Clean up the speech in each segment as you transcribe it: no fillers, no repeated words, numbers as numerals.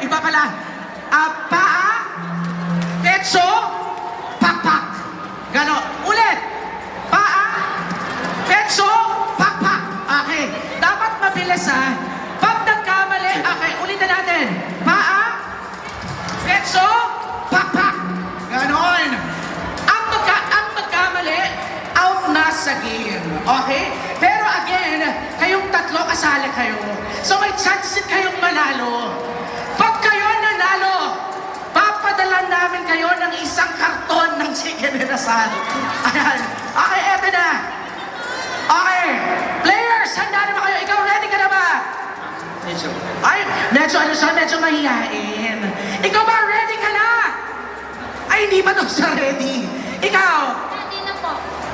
iba pala. Paa, petso, pakpak. Gano. Ulit. Paa, petso, pakpak. Okay. Dapat mabilis ha. Pag nagkamali, okay, ulitin natin. Paa, petso, pakpak. Ganon. Ang magkamali, out na sa game. Okay? Pero again, kayong tatlo kasali kayo. So may chance kayong manalo. Pag kayo nanalo, papadala namin kayo ng isang karton ng chicken inasal. Ayan. Okay, eto na. Okay. Players, handa na ba kayo? Ikaw, ready ka na ba? Medyo. Ay, medyo mahihain. Ikaw ba, ready ka na? Ay, hindi pa daw siya ready. Ikaw, Ready na po.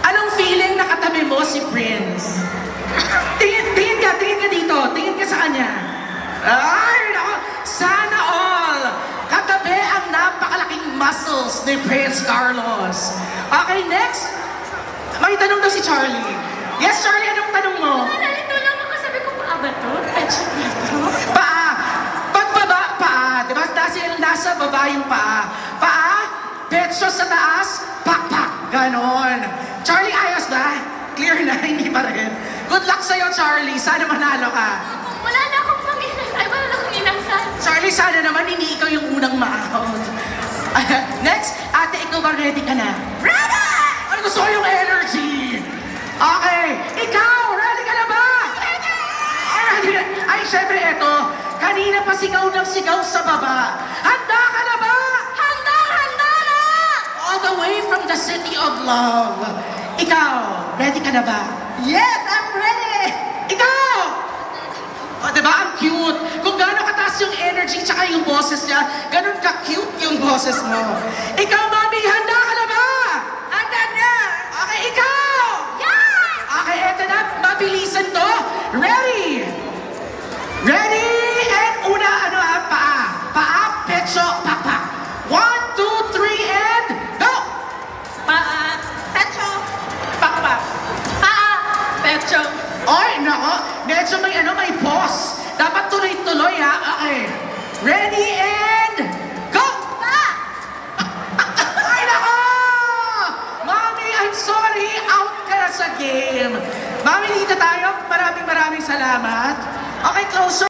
anong feeling na katabi mo si Prince? Tingin ka dito. Tingin ka sa kanya. Ay, nako. Sana all. Katabi ang napakalaking muscles ni Prince Carlos. Okay, next. May tanong daw si Charlie. Yes, Charlie, anong tanong mo? Nalito lang ako. Sabi ko, paa ba to? Petso dito? Paa. Pagbaba, paa. Diba? Nasa baba yung paa. Paa, petso sa taas, pakpak. Ganon. Charlie, ayos na? Clear na, hindi pa rin. Good luck sa'yo, Charlie. Sana manalo ka. Wala na akong panginan. Ay, wala na akong inasal. Charlie, sana naman hindi ikaw yung unang ma-out. Next, ate, ikaw ba ready ka na? Ready! Ay, gusto ko yung energy. Okay, ikaw, ready ka na ba? Ready! Ay, syempre, eto. Kanina pa sigaw ng sigaw sa baba. Handa ka na ba? Handa na! All the way from the city of love. Ikaw, ready ka na ba? Yes, I'm ready! Ikaw! O, diba? Ang cute. Kung gaano kataas yung energy tsaka yung boses niya, ganun ka-cute yung boses mo. Ikaw, mami, handa ka na ba? Handa na! Okay, ikaw! Yeah! Okay, eto na. Mabilisan to. Ready? Ready? And una, paa. Paa, petso, pakpak. 1, 2, 3, and go! Paa, petso, Pakpak. paa, petso. Ay, nako. Medyo may pause. Dapat tuloy-tuloy, ha? Okay. Ready, and go! Pa! Ay, nako! Mami, I'm sorry. Out ka na sa game. Mami, dito tayo. Maraming salamat. Okay, closer.